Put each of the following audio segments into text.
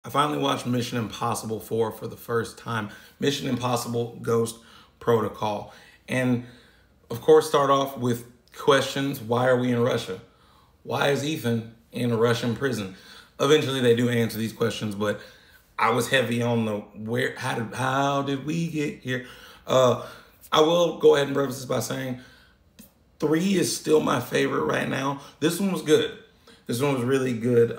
I finally watched Mission Impossible 4 for the first time. Mission Impossible Ghost Protocol. And of course, start off with questions. Why are we in Russia? Why is Ethan in a Russian prison? Eventually they do answer these questions, but I was heavy on the how did we get here? I will go ahead and preface this by saying 3 is still my favorite right now. This one was good. This one was really good.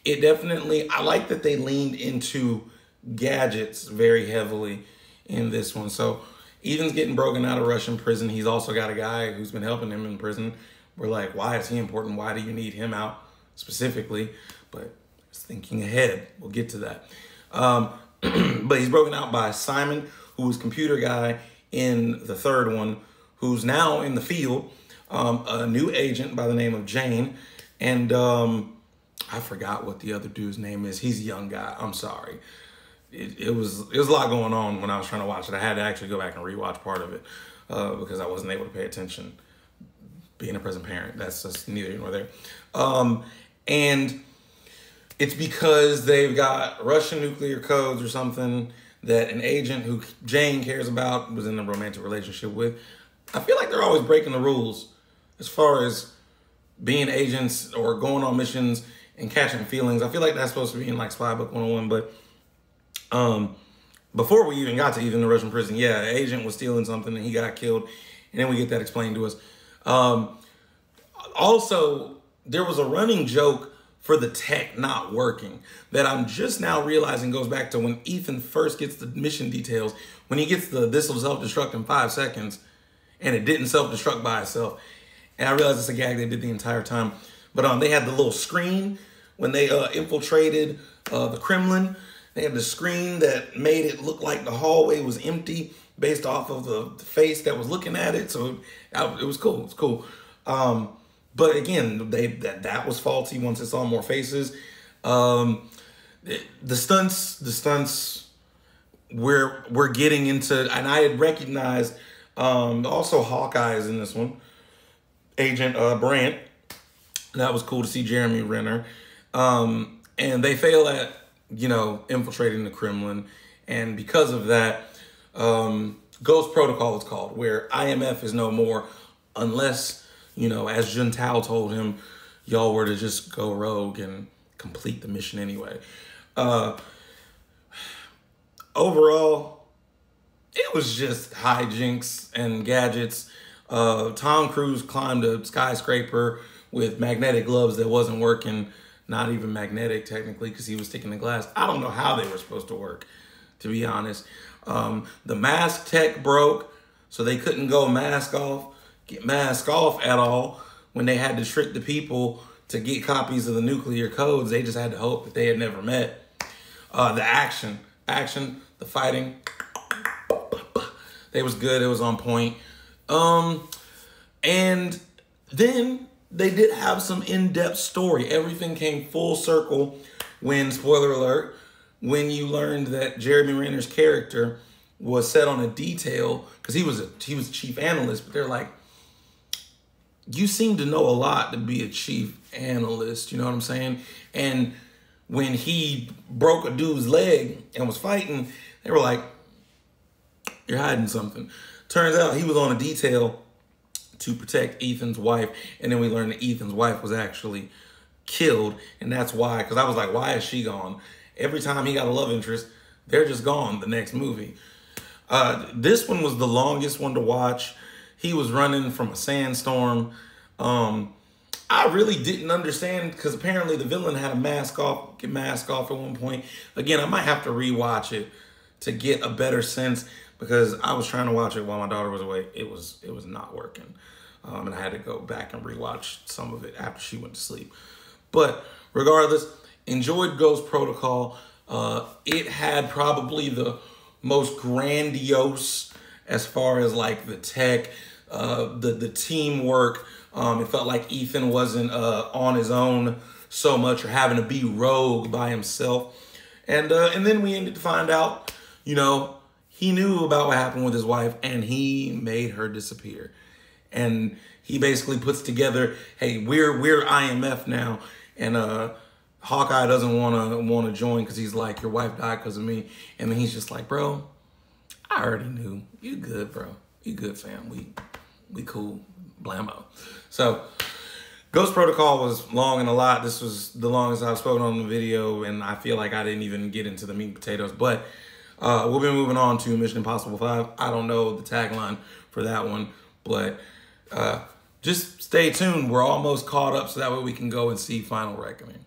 It definitely, I like that they leaned into gadgets very heavily in this one. So Ethan's getting broken out of Russian prison. He's also got a guy who's been helping him in prison. We're like, why is he important? Why do you need him out specifically? But just thinking ahead, we'll get to that. But he's broken out by Simon, who was computer guy in the third one, who's now in the field, a new agent by the name of Jane. And I forgot what the other dude's name is. He's a young guy. I'm sorry. It was a lot going on when I was trying to watch it. I had to actually go back and rewatch part of it because I wasn't able to pay attention. Being a present parent, that's just neither here nor there. And it's because they've got Russian nuclear codes or something that an agent who Jane cares about was in a romantic relationship with. I feel like they're always breaking the rules as far as being agents or going on missions and catching feelings. I feel like that's supposed to be in like Spy Book 101, but before we even got to even the Russian prison, yeah, the agent was stealing something and he got killed, and then we get that explained to us. Also, there was a running joke for the tech not working that I'm just now realizing goes back to when Ethan first gets the mission details, when he gets this will self-destruct in 5 seconds, and it didn't self-destruct by itself. And I realized it's a gag they did the entire time. But they had the little screen when they infiltrated the Kremlin. They had the screen that made it look like the hallway was empty based off of the face that was looking at it. So it was cool. It was cool. But again, that was faulty once it saw more faces. The stunts we're getting into, and I had recognized also Hawkeye is in this one. Agent Brandt. That was cool to see Jeremy Renner. And they fail at, infiltrating the Kremlin. And because of that, Ghost Protocol is called, where IMF is no more unless, as Juntao told him, y'all were to just go rogue and complete the mission anyway. Overall, it was just hijinks and gadgets. Tom Cruise climbed a skyscraper with magnetic gloves that wasn't working. Not even magnetic, technically, because he was sticking to glass. I don't know how they were supposed to work, to be honest. The mask tech broke, so they couldn't go get mask off at all. When they had to trick the people to get copies of the nuclear codes, they just had to hope that they had never met. The action, the fighting, it was good. It was on point. And then they did have some in-depth story. Everything came full circle when, spoiler alert, when you learned that Jeremy Renner's character was set on a detail, because he was a chief analyst, but they're like, you seem to know a lot to be a chief analyst, you know what I'm saying? And when he broke a dude's leg and was fighting, they were like, you're hiding something. Turns out he was on a detail to protect Ethan's wife. And then we learned that Ethan's wife was actually killed. And that's why, because I was like, why is she gone? Every time he got a love interest, they're just gone the next movie. This one was the longest one to watch. He was running from a sandstorm. I really didn't understand, because apparently the villain had a mask off at one point. Again, I might have to rewatch it to get a better sense, because I was trying to watch it while my daughter was away. It was not working. And I had to go back and rewatch some of it after she went to sleep. But regardless, enjoyed Ghost Protocol. It had probably the most grandiose as far as like the tech, the teamwork. It felt like Ethan wasn't on his own so much or having to be rogue by himself. And then we ended to find out, he knew about what happened with his wife, and he made her disappear. And he basically puts together, hey, we're IMF now, and Hawkeye doesn't want to join because he's like, your wife died because of me. And then he's just like, bro, I already knew. You good, bro. You good, fam. We cool. Blammo. So Ghost Protocol was long and a lot. This was the longest I've spoken on the video, and I feel like I didn't even get into the meat and potatoes. But we'll be moving on to Mission Impossible 5. I don't know the tagline for that one, but just stay tuned. We're almost caught up, so that way we can go and see Final Reckoning.